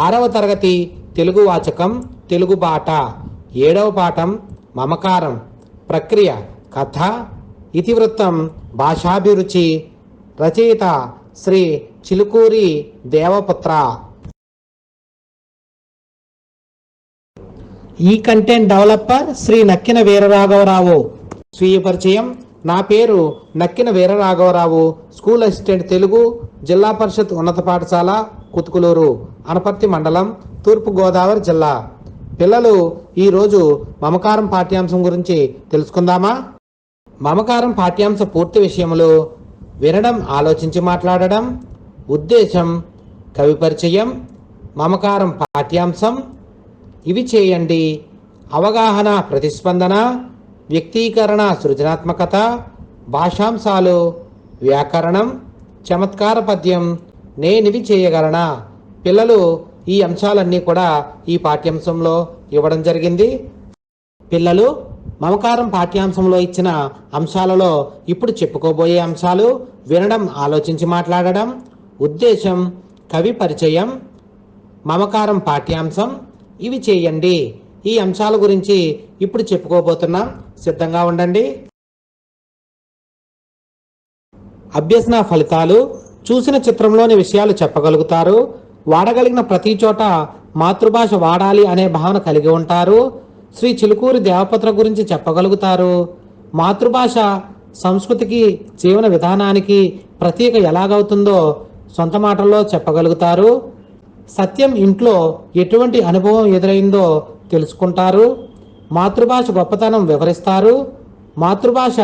6వ తరగతి తెలుగు వాచకం తెలుగు బాట 7వ పాఠం మమకారం ప్రక్రియ కథ ఇతివృత్తం భాషాభిరుచి రచయిత శ్రీ చిలుకూరి దేవపుత్ర. ఈ కంటెంట్ డెవలపర్ శ్రీ నక్కిన వీరరాఘవరావు. స్వీయ పరిచయం. నా పేరు నక్కిన వీరరాఘవరావు, స్కూల్ అసిస్టెంట్ తెలుగు, జిల్లా పరిషత్ ఉన్నత పాఠశాల కుతుకులూరు, అనపర్తి మండలం, తూర్పు గోదావరి జిల్లా. పిల్లలు, ఈరోజు మమకారం పాఠ్యాంశం గురించి తెలుసుకుందామా? మమకారం పాఠ్యాంశ పూర్తి విషయములు: వినడం, ఆలోచించి మాట్లాడడం, ఉద్దేశం, కవి పరిచయం, మమకారం పాఠ్యాంశం, ఇవి చేయండి, అవగాహన, ప్రతిస్పందన, వ్యక్తీకరణ, సృజనాత్మకత, భాషాంశాలు, వ్యాకరణం, చమత్కార పద్యం, నేనివి చేయగలనా. పిల్లలు, ఈ అంశాలన్నీ కూడా ఈ పాఠ్యాంశంలో ఇవ్వడం జరిగింది. పిల్లలు, మమకారం పాఠ్యాంశంలో ఇచ్చిన అంశాలలో ఇప్పుడు చెప్పుకోబోయే అంశాలు: వినడం, ఆలోచించి మాట్లాడడం, ఉద్దేశం, కవి పరిచయం, మమకారం పాఠ్యాంశం, ఇవి చేయండి. ఈ అంశాల గురించి ఇప్పుడు చెప్పుకోబోతున్నాం. సిద్ధంగా ఉండండి. అభ్యసన ఫలితాలు: చూసిన చిత్రంలోని విషయాలు చెప్పగలుగుతారు. వాడగలిగిన ప్రతి చోట మాతృభాష వాడాలి అనే భావన కలిగి ఉంటారు. శ్రీ చిలుకూరి దేవపుత్ర గురించి చెప్పగలుగుతారు. మాతృభాష సంస్కృతికి, జీవన విధానానికి ప్రతీక ఎలాగవుతుందో సొంత మాటల్లో చెప్పగలుగుతారు. సత్యం ఇంట్లో ఎటువంటి అనుభవం ఎదురైందో తెలుసుకుంటారు. మాతృభాష గొప్పతనం వివరిస్తారు. మాతృభాష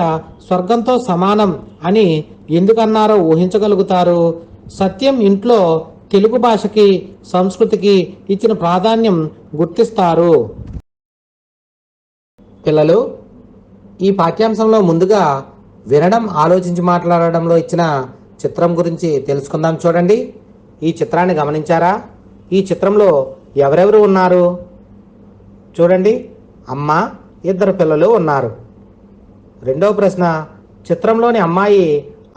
స్వర్గంతో సమానం అని ఎందుకన్నారో ఊహించగలుగుతారు. సత్యం ఇంట్లో తెలుగు భాషకి, సంస్కృతికి ఇచ్చిన ప్రాధాన్యం గుర్తిస్తారు. పిల్లలు, ఈ పాఠ్యాంశంలో ముందుగా వినడం, ఆలోచించి మాట్లాడడంలో ఇచ్చిన చిత్రం గురించి తెలుసుకుందాం. చూడండి, ఈ చిత్రాన్ని గమనించారా? ఈ చిత్రంలో ఎవరెవరు ఉన్నారు? చూడండి, అమ్మ, ఇద్దరు పిల్లలు ఉన్నారు. రెండవ ప్రశ్న: చిత్రంలోని అమ్మాయి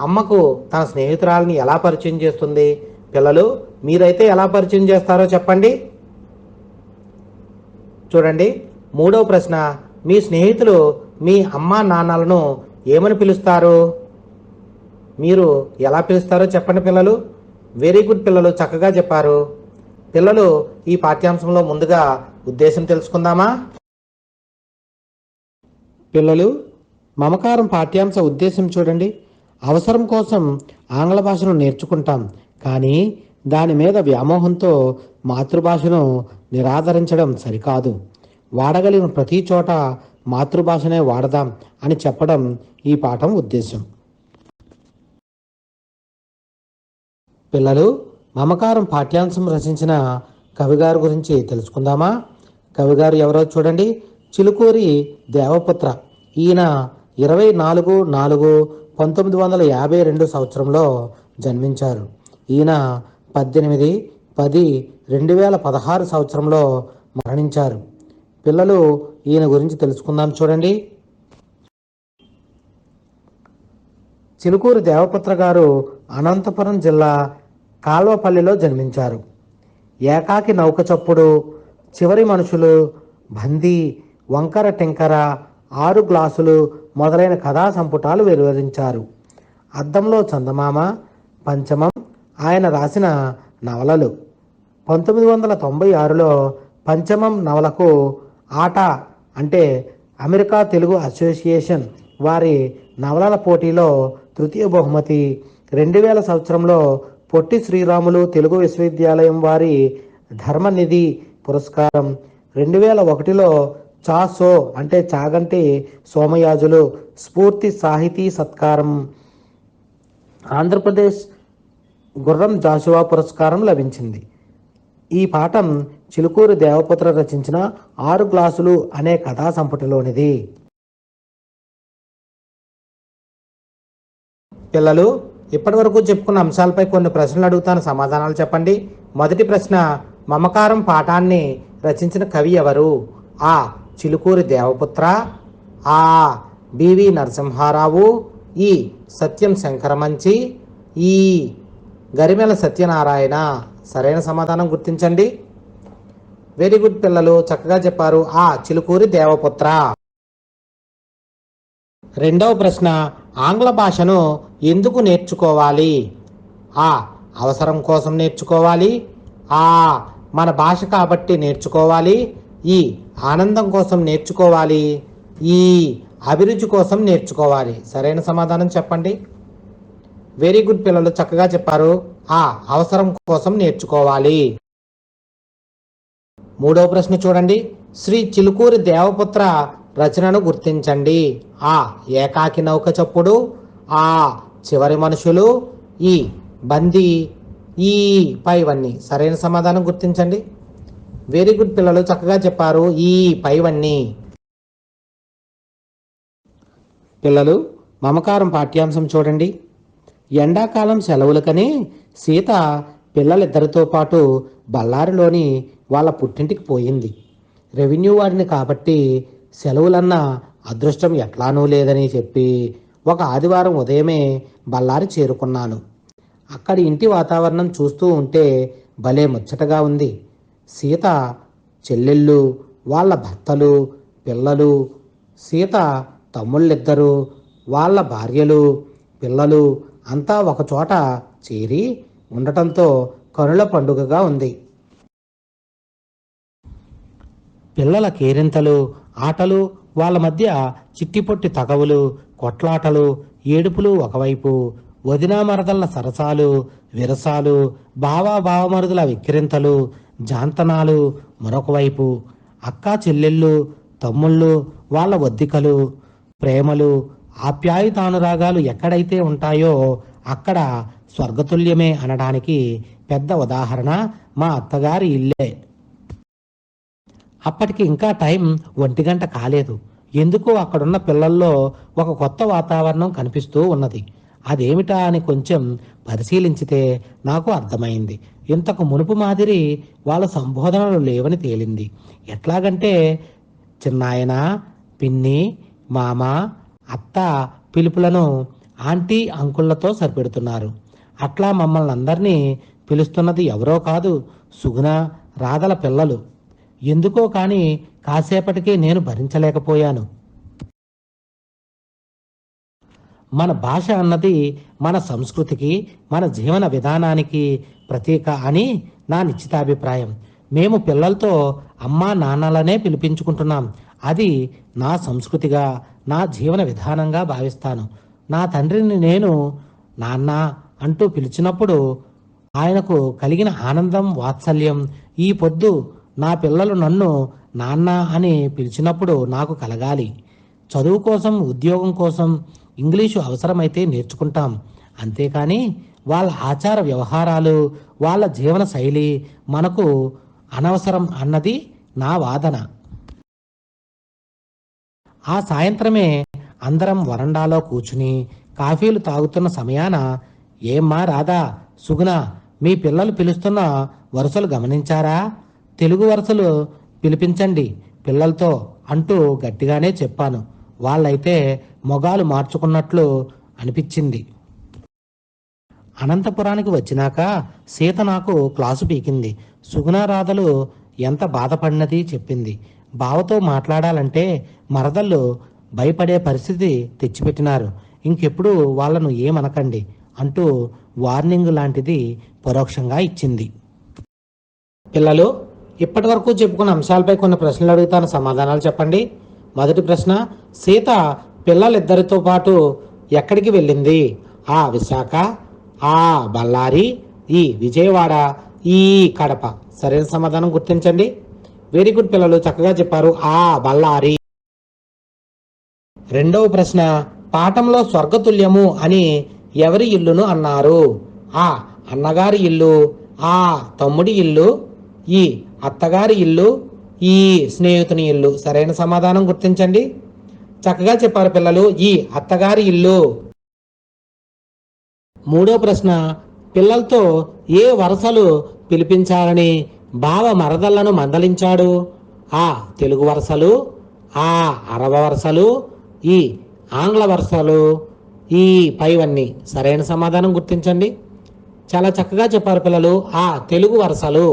అమ్మకు తన స్నేహితురాలని ఎలా పరిచయం చేస్తుంది? పిల్లలు, మీరైతే ఎలా పరిచయం చేస్తారో చెప్పండి. చూడండి, మూడవ ప్రశ్న: మీ స్నేహితులు మీ అమ్మ నాన్నలను ఏమని పిలుస్తారు? మీరు ఎలా పిలుస్తారో చెప్పండి పిల్లలు. వెరీ గుడ్ పిల్లలు, చక్కగా చెప్పారు. పిల్లలు, ఈ పాఠ్యాంశంలో ముందుగా ఉద్దేశం తెలుసుకుందామా? పిల్లలు, మమకారం పాఠ్యాంశ ఉద్దేశం చూడండి. అవసరం కోసం ఆంగ్ల భాషను నేర్చుకుంటాం, కానీ దాని మీద వ్యామోహంతో మాతృభాషను నిరాదరించడం సరికాదు. వాడగలిగిన ప్రతి చోట మాతృభాషనే వాడదాం అని చెప్పడం ఈ పాఠం ఉద్దేశం. పిల్లలు, మమకారం పాఠ్యాంశం రచించిన కవిగారు గురించి తెలుసుకుందామా? కవిగారు ఎవరో చూడండి. చిలుకూరి దేవపుత్ర. ఈయన 24/4/1952 సంవత్సరంలో జన్మించారు. ఈయన 18/10/2016 సంవత్సరంలో మరణించారు. పిల్లలు, ఈయన గురించి తెలుసుకుందాం. చూడండి, చిలుకూరి దేవపుత్ర గారు అనంతపురం జిల్లా కాల్వపల్లిలో జన్మించారు. ఏకాకి నౌక చప్పుడు, చివరి మనుషులు, బందీ, వంకర టింకర, 6 గ్లాసులు మొదలైన కథా సంపుటాలు వెలువరించారు. అద్దంలో చందమామ, పంచమం ఆయన రాసిన నవలలు. 1996లో పంచమం నవలకు ఆట అంటే అమెరికా తెలుగు అసోసియేషన్ వారి నవలల పోటీలో తృతీయ బహుమతి, 2000 సంవత్సరంలో పొట్టి శ్రీరాములు తెలుగు విశ్వవిద్యాలయం వారి ధర్మనిధి పురస్కారం, 2001లో చాసో అంటే చాగంటి సోమయాజులు స్ఫూర్తి సాహితీ సత్కారం, ఆంధ్రప్రదేశ్ గుర్రం జాషువా పురస్కారం లభించింది. ఈ పాఠం చిలుకూరి దేవపుత్ర రచించిన 6 గ్లాసులు అనే కథా సంపుటిలోనిది. పిల్లలు, ఇప్పటి వరకు చెప్పుకున్న అంశాలపై కొన్ని ప్రశ్నలు అడుగుతాను, సమాధానాలు చెప్పండి. మొదటి ప్రశ్న: మమకారం పాఠాన్ని రచించిన కవి ఎవరు? ఆ. చిలుకూరి దేవపుత్ర, ఆ. బివి నరసింహారావు, ఈ. సత్యం శంకరమంచి, ఈ. గరిమెల సత్యనారాయణ. సరైన సమాధానం గుర్తించండి. వెరీ గుడ్ పిల్లలు, చక్కగా చెప్పారు. ఆ చిలుకూరి దేవపుత్ర. రెండవ ప్రశ్న, ఆంగ్ల భాషను ఎందుకు నేర్చుకోవాలి? ఆ అవసరం కోసం నేర్చుకోవాలి, ఆ మన భాష కాబట్టి నేర్చుకోవాలి, ఈ ఆనందం కోసం నేర్చుకోవాలి, ఈ అభిరుచి కోసం నేర్చుకోవాలి. సరైన సమాధానం చెప్పండి. వెరీ గుడ్ పిల్లలు, చక్కగా చెప్పారు. ఆ అవసరం కోసం నేర్చుకోవాలి. మూడవ ప్రశ్న చూడండి. శ్రీ చిలుకూరి దేవపుత్ర రచనను గుర్తించండి. ఆ ఏకాకి నౌక చప్పుడు, ఆ చివరి మనుషులు, ఈ బందీ, ఈ పైవన్నీ. సరైన సమాధానం గుర్తించండి. వెరీ గుడ్ పిల్లలు, చక్కగా చెప్పారు. ఈ పైవన్నీ. పిల్లలు, మమకారం పాఠ్యాంశం చూడండి. ఎండాకాలం సెలవులకని సీత పిల్లలిద్దరితో పాటు బళ్ళారిలోని వాళ్ళ పుట్టింటికి పోయింది. రెవెన్యూ వాడిని కాబట్టి సెలవులన్న అదృష్టం ఎట్లానూ లేదని చెప్పి ఒక ఆదివారం ఉదయమే బళ్ళారి చేరుకున్నాను. అక్కడి ఇంటి వాతావరణం చూస్తూ ఉంటే భలే ముచ్చటగా ఉంది. సీత చెల్లెళ్ళు, వాళ్ళ భర్తలు, పిల్లలు, సీత తమ్ముళ్ళిద్దరూ, వాళ్ళ భార్యలు, పిల్లలు అంతా ఒకచోట చేరి ఉండటంతో కనుల పండుగగా ఉంది. పిల్లల కేరింతలు, ఆటలు, వాళ్ళ మధ్య చిట్టిపొట్టి తగవులు, కొట్లాటలు, ఏడుపులు ఒకవైపు, వదినా మరదళ్ళ సరసాలు, విరసాలు, బావమరుదుల విక్కిరింతలు, జాంతనాలు మరొక వైపు, అక్కా చెల్లెళ్ళు, తమ్ముళ్ళు, వాళ్ళ వద్దికలు, ప్రేమలు, ఆప్యాయుతానురాగాలు ఎక్కడైతే ఉంటాయో అక్కడ స్వర్గతుల్యమే అనడానికి పెద్ద ఉదాహరణ మా అత్తగారి ఇల్లే. అప్పటికి ఇంకా టైం 1 గంట కాలేదు. ఎందుకో అక్కడున్న పిల్లల్లో ఒక కొత్త వాతావరణం కనిపిస్తూ ఉన్నది. అదేమిటా అని కొంచెం పరిశీలించితే నాకు అర్థమైంది. ఇంతకు మునుపు మాదిరి వాళ్ళ సంబోధనలు లేవని తేలింది. ఎట్లాగంటే చిన్నాయన, పిన్ని, మామ, అత్త పిలుపులను ఆంటీ, అంకుళ్లతో సరిపెడుతున్నారు. అట్లా మమ్మల్ని అందరినీ పిలుస్తున్నది ఎవరో కాదు, సుగుణ, రాధల పిల్లలు. ఎందుకో కానీ కాసేపటికే నేను భరించలేకపోయాను. మన భాష అన్నది మన సంస్కృతికి, మన జీవన విధానానికి ప్రతీక అని నా నిశ్చితాభిప్రాయం. మేము పిల్లలతో అమ్మా నాన్నలనే పిలిపించుకుంటున్నాం. అది నా సంస్కృతిగా, నా జీవన విధానంగా భావిస్తాను. నా తండ్రిని నేను నాన్న అంటూ పిలిచినప్పుడు ఆయనకు కలిగిన ఆనందం, వాత్సల్యం ఈ పొద్దు నా పిల్లలు నన్ను నాన్న అని పిలిచినప్పుడు నాకు కలగాలి. చదువు కోసం, ఉద్యోగం కోసం ఇంగ్లీషు అవసరమైతే నేర్చుకుంటాం. అంతేకాని వాళ్ళ ఆచార వ్యవహారాలు, వాళ్ళ జీవన శైలి మనకు అనవసరం అన్నది నా వాదన. ఆ సాయంత్రమే అందరం వరండాలో కూర్చుని కాఫీలు తాగుతున్న సమయాన, ఏమ్మా రాధా, సుగుణ, మీ పిల్లలు పిలుస్తున్న వరుసలు గమనించారా? తెలుగు వరుసలు పిలిపించండి పిల్లలతో అంటూ గట్టిగానే చెప్పాను. వాళ్ళైతే మొగాలు మార్చుకున్నట్లు అనిపించింది. అనంతపురానికి వచ్చినాక సీత నాకు క్లాసు పీకింది. సుగుణారాధలు ఎంత బాధపడినది చెప్పింది. బావతో మాట్లాడాలంటే మరదళ్ళు భయపడే పరిస్థితి తెచ్చిపెట్టినారు. ఇంకెప్పుడు వాళ్ళను ఏమనకండి అంటూ వార్నింగ్ లాంటిది పరోక్షంగా ఇచ్చింది. పిల్లలు, ఇప్పటి వరకు చెప్పుకున్న అంశాలపై కొన్ని ప్రశ్నలు అడుగుతాను, సమాధానాలు చెప్పండి. మొదటి ప్రశ్న, సీత పిల్లలిద్దరితో పాటు ఎక్కడికి వెళ్ళింది? ఆ విశాఖ, ఆ బళ్ళారి, ఈ విజయవాడ, ఈ కడప. సరైన సమాధానం గుర్తించండి. వెరీ గుడ్ పిల్లలు, చక్కగా చెప్పారు. ఆ బళ్ళారి. రెండవ ప్రశ్న, పాఠంలో స్వర్గతుల్యము అని ఎవరి ఇల్లును అన్నారు? ఆ అన్నగారి ఇల్లు, ఆ తమ్ముడి ఇల్లు, ఈ అత్తగారి ఇల్లు, ఈ స్నేహితుని ఇల్లు. సరైన సమాధానం గుర్తించండి. చక్కగా చెప్పారు పిల్లలు, ఈ అత్తగారి ఇల్లు. మూడో ప్రశ్న, పిల్లలతో ఏ వరసలు పిలిపించాలని బావ మరదళ్లను మందలించాడు? ఆ తెలుగు వరసలు, ఆ అరవ వరసలు, ఈ ఆంగ్ల వరసలు, ఈ పైవన్నీ. సరైన సమాధానం గుర్తించండి. చాలా చక్కగా చెప్పారు పిల్లలు ఆ తెలుగు వరసలు.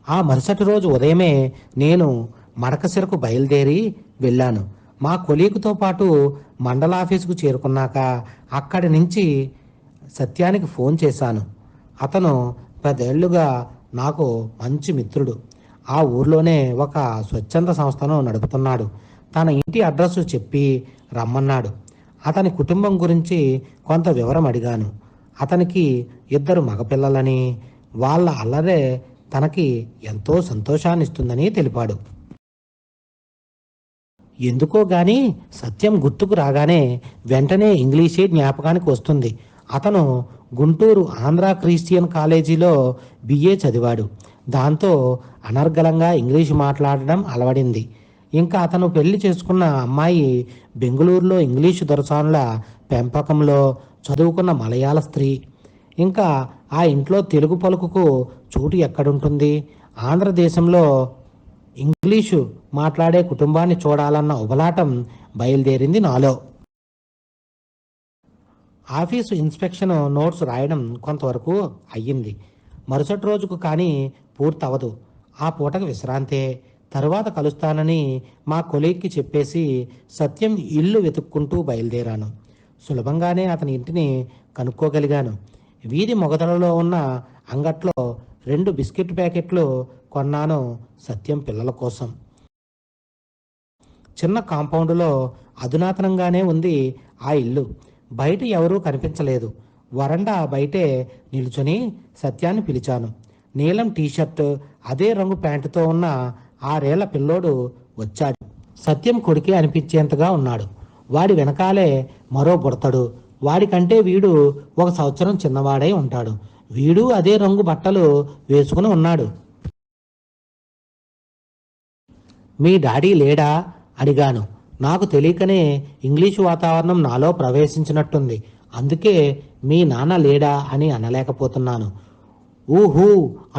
ఆ మరుసటి రోజు ఉదయమే నేను మడకశిరకు బయలుదేరి వెళ్ళాను. మా కొలీగ్తో పాటు మండల ఆఫీసుకు చేరుకున్నాక అక్కడి నుంచి సత్యానికి ఫోన్ చేశాను. అతను 10 ఏళ్లుగా నాకు మంచి మిత్రుడు. ఆ ఊర్లోనే ఒక స్వచ్ఛంద సంస్థను నడుపుతున్నాడు. తన ఇంటి అడ్రస్ చెప్పి రమ్మన్నాడు. అతని కుటుంబం గురించి కొంత వివరం అడిగాను. అతనికి 2 మగపిల్లలని, వాళ్ళ అల్లరే తనకి ఎంతో సంతోషాన్ని ఇస్తుందని తెలిపాడు. ఎందుకో గాని సత్యం గుర్తుకు రాగానే వెంటనే ఇంగ్లీషే జ్ఞాపకానికి వస్తుంది. అతను గుంటూరు ఆంధ్ర క్రిస్టియన్ కాలేజీలో బిఏ చదివాడు. దాంతో అనర్గళంగా ఇంగ్లీషు మాట్లాడడం అలవడింది. ఇంకా అతను పెళ్లి చేసుకున్న అమ్మాయి బెంగుళూరులో ఇంగ్లీషు దొరసానుల పెంపకంలో చదువుకున్న మలయాళ స్త్రీ. ఇంకా ఆ ఇంట్లో తెలుగు పలుకుకు చోటు ఎక్కడుంటుంది? ఆంధ్రదేశంలో ఇంగ్లీషు మాట్లాడే కుటుంబాన్ని చూడాలన్న ఉబలాటం బయలుదేరింది నాలో. ఆఫీసు ఇన్స్పెక్షన్ నోట్స్ రాయడం కొంతవరకు అయ్యింది. మరుసటి రోజుకు కానీ పూర్తవదు. ఆ పూటకు విశ్రాంతే. తరువాత కలుస్తానని మా కొలీగ్కి చెప్పేసి సత్యం ఇల్లు వెతుక్కుంటూ బయలుదేరాను. సులభంగానే అతని ఇంటిని కనుక్కోగలిగాను. వీధి మొగదలలో ఉన్న అంగట్లో 2 బిస్కెట్ ప్యాకెట్లు కొన్నాను సత్యం పిల్లల కోసం. చిన్న కాంపౌండ్లో అధునాతనంగానే ఉంది ఆ ఇల్లు. బయట ఎవరూ కనిపించలేదు. వరండా బయటే నిల్చుని సత్యాన్ని పిలిచాను. నీలం టీషర్ట్, అదే రంగు ప్యాంటుతో ఉన్న 6 ఏళ్ల పిల్లోడు వచ్చాడు. సత్యం కొడుకే అనిపించేంతగా ఉన్నాడు. వాడి వెనకాలే మరో బుడతడు. వాడికంటే వీడు 1 సంవత్సరం చిన్నవాడై ఉంటాడు. వీడు అదే రంగు బట్టలు వేసుకుని ఉన్నాడు. మీ డాడీ లేడా అడిగాను. నాకు తెలియకనే ఇంగ్లీషు వాతావరణం నాలో ప్రవేశించినట్టుంది. అందుకే మీ నాన్న లేడా అని అనలేకపోతున్నాను. ఊహూ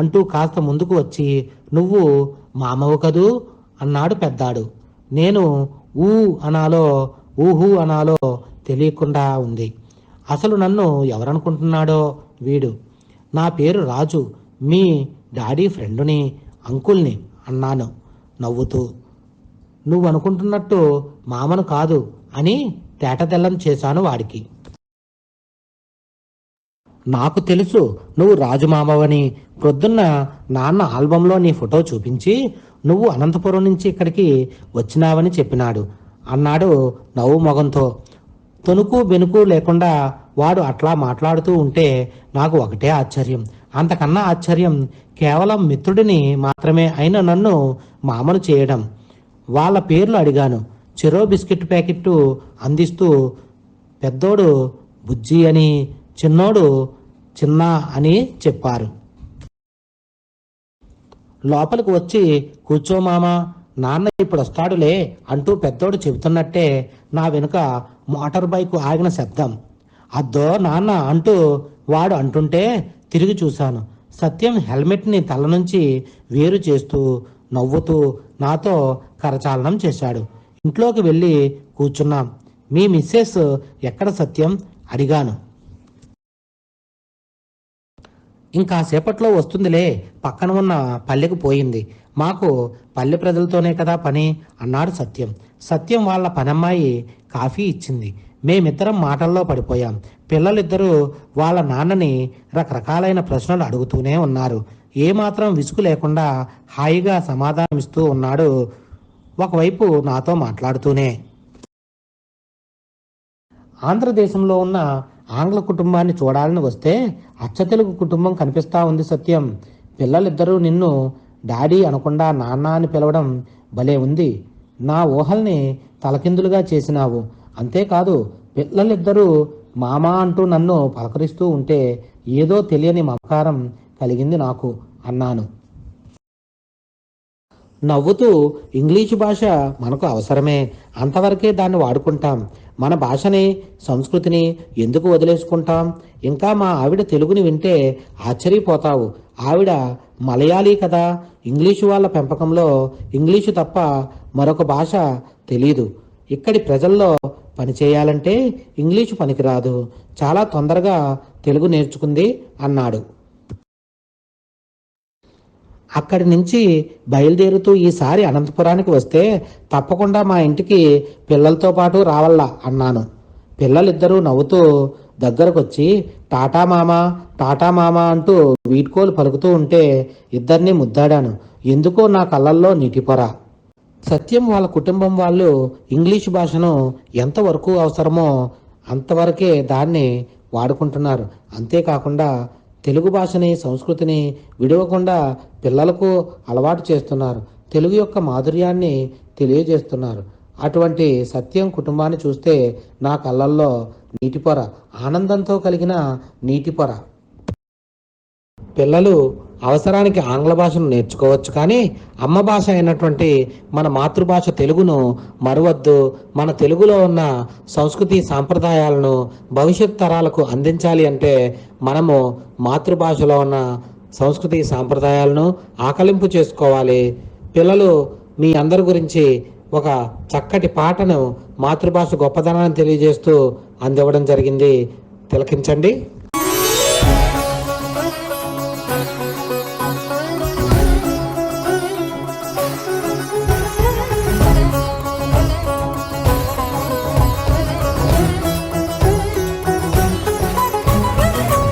అంటూ కాస్త ముందుకు వచ్చి, నువ్వు మామవు కదూ అన్నాడు పెద్దాడు. నేను ఊ అనాలో ఊహూ అనాలో తెలియకుండా ఉంది. అసలు నన్ను ఎవరనుకుంటున్నాడో వీడు. నా పేరు రాజు, మీ డాడీ ఫ్రెండుని, అంకుల్ని అన్నాను నవ్వుతూ. నువ్వు అనుకుంటున్నట్టు మామను కాదు అని తేటతెల్లం చేశాను వాడికి. నాకు తెలుసు నువ్వు రాజు మామవని. ప్రొద్దున్న నాన్న ఆల్బంలో నీ ఫోటో చూపించి నువ్వు అనంతపురం నుంచి ఇక్కడికి వచ్చినావని చెప్పినాడు అన్నాడు నవ్వు మొగంతో. తొనుకు బెనుకు లేకుండా వాడు అట్లా మాట్లాడుతూ ఉంటే నాకు ఒకటే ఆశ్చర్యం. అంతకన్నా ఆశ్చర్యం కేవలం మిత్రుడిని మాత్రమే అయిన నన్ను మామను చేయడం. వాళ్ళ పేర్లు అడిగాను. చెరో బిస్కెట్ ప్యాకెట్ అందిస్తూ పెద్దోడు బుజ్జి అని, చిన్నోడు చిన్న అని చెప్పారు. లోపలికి వచ్చి కూర్చో మామ, నాన్న ఇప్పుడు వస్తాడులే అంటూ పెద్దోడు చెబుతున్నట్టే నా వెనుక మోటార్ బైక్ ఆగిన శబ్దం. అద్దో నాన్న అంటూ వాడు అంటుంటే తిరిగి చూశాను. సత్యం హెల్మెట్ని తల నుంచి వేరు చేస్తూ నవ్వుతూ నాతో కరచాలనం చేశాడు. ఇంట్లోకి వెళ్ళి కూర్చున్నాం. మీ మిస్సెస్ ఎక్కడ సత్యం అడిగాను. ఇంకాసేపట్లో వస్తుందిలే, పక్కన ఉన్న పల్లెకు పోయింది. మాకు పల్లె ప్రజలతోనే కదా పని అన్నాడు సత్యం. సత్యం వాళ్ళ పనమ్మాయి కాఫీ ఇచ్చింది. మేమిద్దరం మాటల్లో పడిపోయాం. పిల్లలిద్దరూ వాళ్ళ నాన్నని రకరకాలైన ప్రశ్నలు అడుగుతూనే ఉన్నారు. ఏమాత్రం విసుగు లేకుండా హాయిగా సమాధానమిస్తూ ఉన్నాడు ఒకవైపు నాతో మాట్లాడుతూనే. ఆంధ్రదేశంలో ఉన్న ఆంగ్ల కుటుంబాన్ని చూడాలని వస్తే అచ్చతెలుగు కుటుంబం కనిపిస్తా ఉంది సత్యం. పిల్లలిద్దరూ నిన్ను డాడీ అనకుండా నాన్న అని పిలవడం భలే ఉంది. నా ఊహల్ని తలకిందులుగా చేసినావు. అంతేకాదు పిల్లలిద్దరూ మామ అంటూ నన్ను పలకరిస్తూ ఉంటే ఏదో తెలియని మమకారం కలిగింది నాకు అన్నాను నవ్వుతూ. ఇంగ్లీషు భాష మనకు అవసరమే, అంతవరకే దాన్ని వాడుకుంటాం. మన భాషని సంస్కృతిని ఎందుకు వదిలేసుకుంటాం? ఇంకా మా ఆవిడ తెలుగుని వింటే ఆశ్చర్యపోతావు. ఆవిడ మలయాళీ కదా. ఇంగ్లీషు వాళ్ళ పెంపకంలో ఇంగ్లీషు తప్ప మరొక భాష తెలీదు. ఇక్కడి ప్రజల్లో పని చేయాలంటే ఇంగ్లీషు పనికిరాదు, చాలా తొందరగా తెలుగు నేర్చుకుంది అన్నాడు. అక్కడి నుంచి బయలుదేరుతూ ఈసారి అనంతపురానికి వస్తే తప్పకుండా మా ఇంటికి పిల్లలతో పాటు రావాలా అన్నాను. పిల్లలిద్దరూ నవ్వుతూ దగ్గరకొచ్చి టాటా మామా టాటా మామా అంటూ వీడ్కోలు పలుకుతూ ఉంటే ఇద్దరిని ముద్దాడాను. ఎందుకో నా కళ్ళల్లో నీటిపొర. సత్యం వాళ్ళ కుటుంబం వాళ్ళు ఇంగ్లీషు భాషను ఎంతవరకు అవసరమో అంతవరకే దాన్ని వాడుకుంటున్నారు. అంతేకాకుండా తెలుగు భాషని సంస్కృతిని విడవకుండా పిల్లలకు అలవాటు చేస్తున్నారు. తెలుగు యొక్క మాధుర్యాన్ని తెలియజేస్తున్నారు. అటువంటి సత్యం కుటుంబాన్ని చూస్తే నా కళ్ళల్లో నీటిపొర, ఆనందంతో కలిగిన నీటిపొర. పిల్లలు అవసరానికి ఆంగ్ల భాషను నేర్చుకోవచ్చు, కానీ అమ్మ భాష అయినటువంటి మన మాతృభాష తెలుగును మరవద్దు. మన తెలుగులో ఉన్న సంస్కృతి సాంప్రదాయాలను భవిష్యత్ తరాలకు అందించాలి అంటే మనము మాతృభాషలో ఉన్న సంస్కృతి సాంప్రదాయాలను ఆకలింపు చేసుకోవాలి. పిల్లలు మీ అందరి గురించి ఒక చక్కటి పాటను మాతృభాష గొప్పదనాన్ని తెలియజేస్తూ అందివ్వడం జరిగింది. తిలకించండి.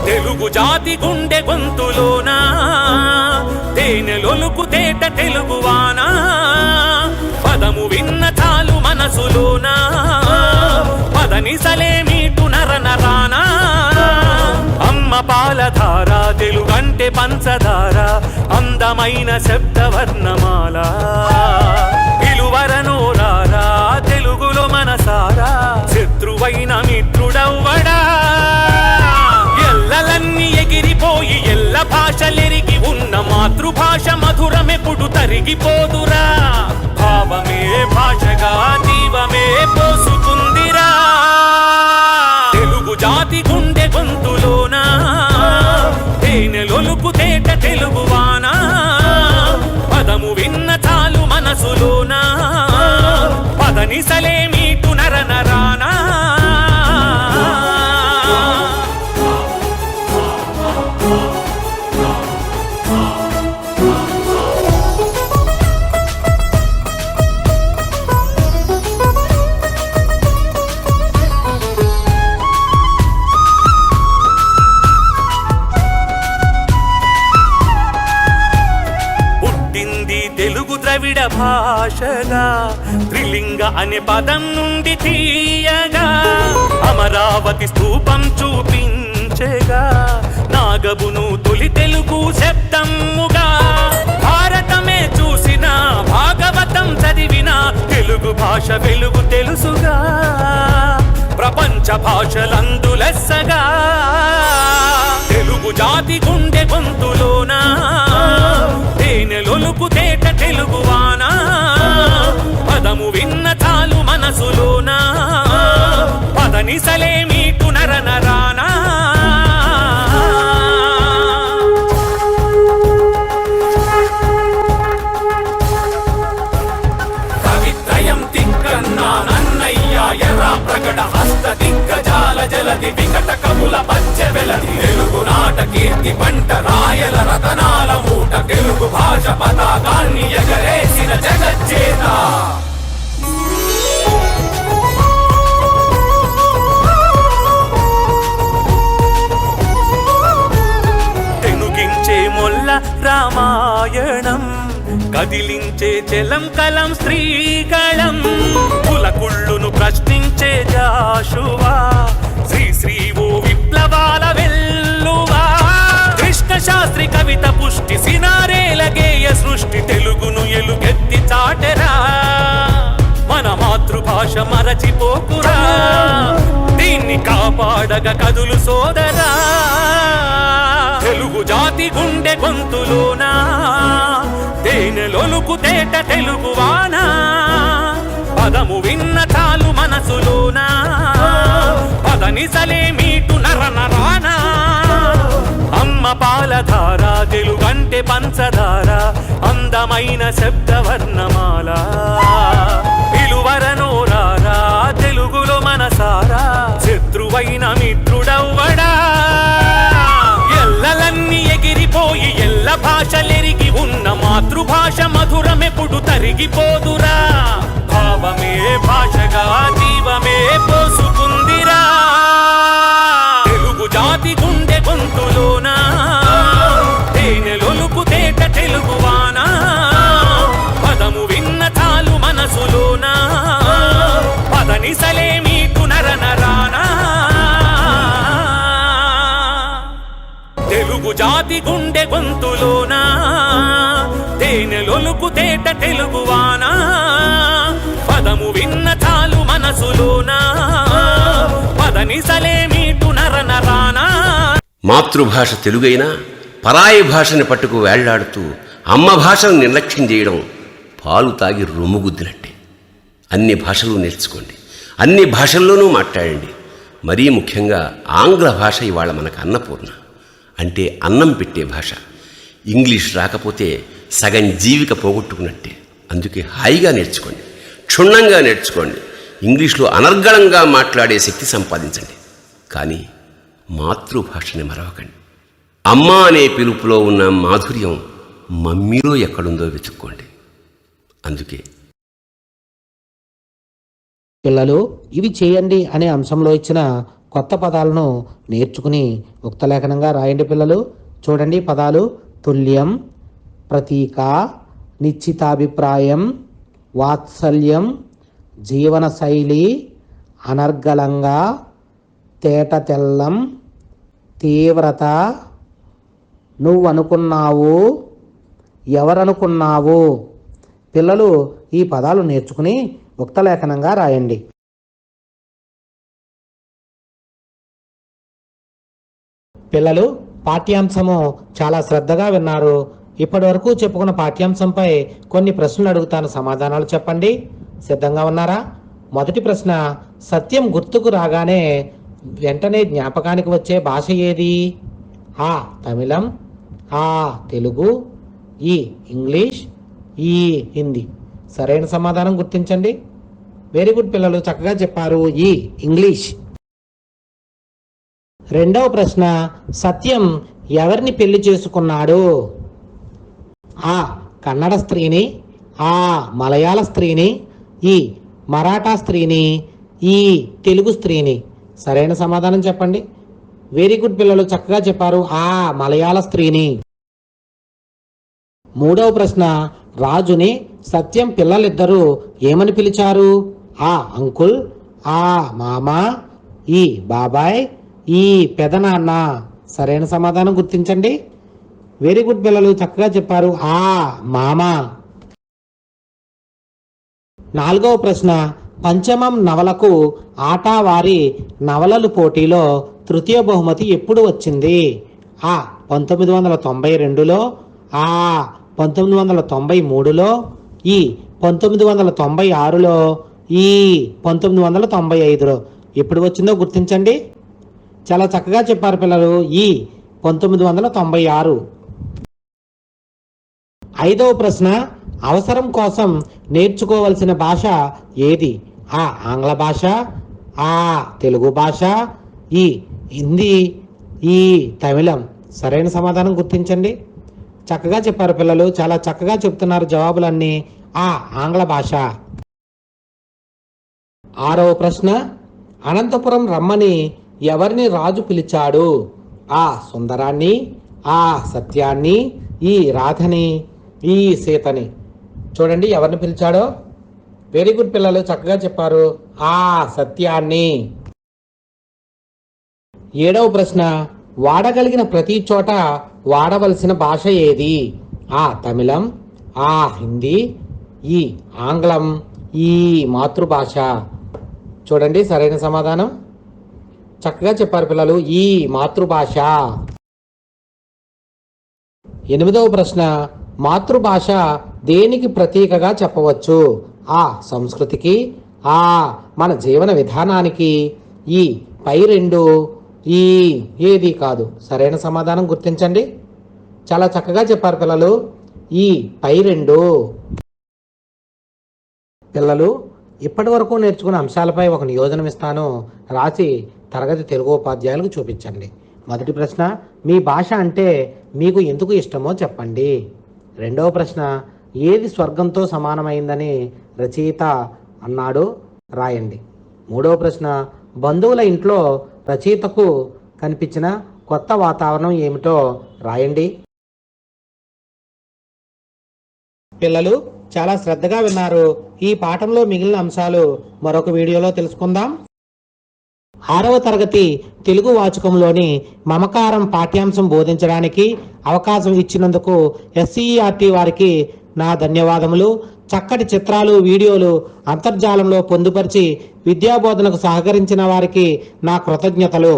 తెలుగు జాతి గుండె గొంతులోనా తేనెలొలుకు తేట తెలుగువానా, పదము విన్న చాలు మనసులోనా పదనిసలే మీటు నరనరానా. అమ్మ పాలధార తెలుగంటే పంచదార, అందమైన శబ్దవర్ణమాల పిలువరనోరారా తెలుగులో మనసారా, శత్రువైన మిత్రుడవ్వడా. ఎల్లలన్నీ ఎగిరిపోయి ఎల్ల భాషలెరిగి ఉన్న మాతృభాష మధురమెప్పుడు తరిగిపోదురా. భావమే భాషగా జీవమే పోసుకుందిరా. తెలుగు జాతి గుండె గొంతులోనా తేనెలొలుకు తేట తెలుగువానా, పదము విన్న చాలు మనసులోనా పదనిసలే మీటు నరనరానా. తెలుగు ద్రవిడ భాషగా త్రిలింగ అనే పదం నుండి తీయగా, అమరావతి స్తూపం చూపించగా నాగబును తొలి తెలుగు శబ్దముగా. భారతమే చూసిన భాగవతం చదివిన తెలుగు భాష వెలుగు తెలుసుగా, ప్రపంచ భాషలందు లెస్సగా. తెలుగు జాతి గుండె గొంతులోనా తేనెలొలుకు తేట తెలుగువానా, పదము విన్న చాలు మనసులోనా పదనిసలే మీటు నరనరానా. కవిత్రయం తిక్కన్నా నన్నయ్య ఎర్ర ప్రకట హస్త దిగ్గజాల జలది వికట కవుల పచ్చ వెలది. తెలుగు నాట కీర్తి పంట రాయల రతనాల మూట, తెలుగు భాష పతాకాన్ని ఎగరేసిన జగజ్జేత. తెనుగించే మొల్ల రామాయణం, కదిలించే జలం కలం శ్రీకళం, కులకుళ్ళును ప్రశ్నించే జాషువా, శ్రీశ్రీవు విప్లవాల వెల్లువా. కృష్ణ శాస్త్రి కవిత పుష్టి సినారేల గేయ సృష్టి, తెలుగును ఎలుగెత్తి చాటెరా. మన మాతృభాష మరచిపోకురా, దీన్ని కాపాడగ కదులు సోదరా. తెలుగు జాతి గుండె గొంతులోనా తేనెలొలుకు తేట తెలుగువానా, పదము విన్న చాలు మనసులోనా పదనిసలే మీటు నరనరానా. అమ్మ పాలధార తెలుగంటే పంచదార, అందమైన శబ్దవర్ణమాల పిలువరనోరారా తరిగిపోదురా భావమే భాషగా జీవమే పోసుకుందిరా తెలుగు జాతి గుండె గొంతులోనా తేనెలొలుకు తేట తెలుగువానా పదము విన్న చాలు మనసులోనా పదనిసలే మీకు నరనరానా తెలుగు జాతి గుండె గొంతులోనా తేనెలొలుకు తేట తెలుగువానా పదము విన్న చాలు మనసులోనా పదనిసలే మీకు నరనరానా మాతృభాష తెలుగైనా పరాయి భాషని పట్టుకు వేళ్లాడుతూ అమ్మ భాషను నిర్లక్ష్యం చేయడం పాలు తాగి రొమ్ముగుద్దినట్టే. అన్ని భాషలు నేర్చుకోండి, అన్ని భాషల్లోనూ మాట్లాడండి. మరీ ముఖ్యంగా ఆంగ్ల భాష ఇవాళ మనకు అన్నపూర్ణ, అంటే అన్నం పెట్టే భాష. ఇంగ్లీష్ రాకపోతే సగం జీవిక పోగొట్టుకున్నట్టే. అందుకే హాయిగా నేర్చుకోండి, క్షుణ్ణంగా నేర్చుకోండి. ఇంగ్లీష్లో అనర్గళంగా మాట్లాడే శక్తి సంపాదించండి. కానీ మాతృభాషని మరవకండి. అమ్మ అనే పిలుపులో ఉన్న మాధుర్యం మమ్మీలో ఎక్కడుందో వెతుక్కోండి. అందుకే పిల్లలు, ఇవి చేయండి అనే అంశంలో ఇచ్చిన కొత్త పదాలను నేర్చుకుని ఉక్తలేఖనంగా రాయండి. పిల్లలు చూడండి, పదాలు: తుల్యం, ప్రతీక, నిశ్చితాభిప్రాయం, వాత్సల్యం, జీవనశైలి, అనర్గళంగా, తేట తెల్లం, తీవ్రత, నువ్వనుకున్నావు, ఎవరనుకున్నావు. పిల్లలు ఈ పదాలు నేర్చుకుని ఉక్తలేఖనంగా రాయండి. పిల్లలు పాఠ్యాంశము చాలా శ్రద్ధగా విన్నారు. ఇప్పటి వరకు చెప్పుకున్న పాఠ్యాంశంపై కొన్ని ప్రశ్నలు అడుగుతాను, సమాధానాలు చెప్పండి. సిద్ధంగా ఉన్నారా? మొదటి ప్రశ్న: సత్యం గుర్తుకు రాగానే వెంటనే జ్ఞాపకానికి వచ్చే భాష ఏది? ఆ తమిళం, ఆ తెలుగు, ఈ ఇంగ్లీష్, ఈ హిందీ. సరైన సమాధానం గుర్తించండి. వెరీ గుడ్ పిల్లలు, చక్కగా చెప్పారు. ఈ ఇంగ్లీష్. రెండవ ప్రశ్న: సత్యం ఎవరిని పెళ్లి చేసుకున్నాడు? ఆ కన్నడ స్త్రీని, ఆ మలయాళ స్త్రీని, ఈ మరాఠా స్త్రీని, ఈ తెలుగు స్త్రీని. సరైన సమాధానం చెప్పండి. వెరీ గుడ్ పిల్లలు, చక్కగా చెప్పారు. ఆ మలయాళ స్త్రీని. మూడవ ప్రశ్న: రాజుని సత్యం పిల్లలిద్దరూ ఏమని పిలిచారు? ఆ అంకుల్, ఆ మామ, ఈ బాబాయ్, ఈ పెదనాన్న. సరైన సమాధానం గుర్తించండి. వెరీ గుడ్ పిల్లలు, చక్కగా చెప్పారు. ఆ మామ. నాలుగవ ప్రశ్న: పంచమం నవలకు ఆటావారి నవలలు పోటీలో తృతీయ బహుమతి ఎప్పుడు వచ్చింది? ఆ 1992లో, ఆ 1993లో, ఈ 1996లో, ఈ 1995లో. ఎప్పుడు వచ్చిందో గుర్తించండి. చాలా చక్కగా చెప్పారు పిల్లలు. ఈ 1996. ఐదవ ప్రశ్న: అవసరం కోసం నేర్చుకోవలసిన భాష ఏది? ఆ ఆంగ్ల భాష, ఆ తెలుగు భాష, ఈ హిందీ, ఈ తమిళం. సరైన సమాధానం గుర్తించండి. చక్కగా చెప్పారు పిల్లలు, చాలా చక్కగా చెప్తున్నారు జవాబులన్నీ. ఆ ఆంగ్ల భాష. ఆరవ ప్రశ్న: అనంతపురం రమ్మని ఎవరిని రాజు పిలిచాడు? ఆ సుందరాన్ని, ఆ సత్యాన్ని, ఈ రాధని, ఈ సీతని. చూడండి ఎవరిని పిలిచాడో. వెరీ గుడ్ పిల్లలు, చక్కగా చెప్పారు. ఆ సత్యాన్ని. ఏడవ ప్రశ్న: వాడగలిగిన ప్రతి చోట వాడవలసిన భాష ఏది? ఆ తమిళం, ఆ హిందీ, ఈ ఆంగ్లం, ఈ మాతృభాష. చూడండి సరైన సమాధానం. చక్కగా చెప్పారు పిల్లలు. ఈ మాతృభాష. ఎనిమిదవ ప్రశ్న: మాతృభాష దేనికి ప్రతీకగా చెప్పవచ్చు? ఆ సంస్కృతికి, ఆ మన జీవన విధానానికి, ఈ పై రెండు, ఈ ఏది కాదు. సరైన సమాధానం గుర్తించండి. చాలా చక్కగా చెప్పారు పిల్లలు. ఈ పై రెండు. పిల్లలు ఇప్పటి వరకు నేర్చుకున్న అంశాలపై ఒక నియోజనం ఇస్తాను, రాసి తరగతి తెలుగు ఉపాధ్యాయులకు చూపించండి. మొదటి ప్రశ్న: మీ భాష అంటే మీకు ఎందుకు ఇష్టమో చెప్పండి. రెండవ ప్రశ్న: ఏది స్వర్గంతో సమానమైందని రచయిత అన్నాడో రాయండి. మూడవ ప్రశ్న, బంధువుల ఇంట్లో రచయితకు కనిపించిన కొత్త వాతావరణం ఏమిటో రాయండి. పిల్లలు చాలా శ్రద్ధగా విన్నారు. ఈ పాఠంలో మిగిలిన అంశాలు మరొక వీడియోలో తెలుసుకుందాం. 6వ తరగతి తెలుగు వాచకంలోని మమకారం పాఠ్యాంశం బోధించడానికి అవకాశం ఇచ్చినందుకు SCERT వారికి నా ధన్యవాదములు. చక్కటి చిత్రాలు, వీడియోలు అంతర్జాలంలో పొందుపరిచి విద్యాబోధనకు సహకరించిన వారికి నా కృతజ్ఞతలు.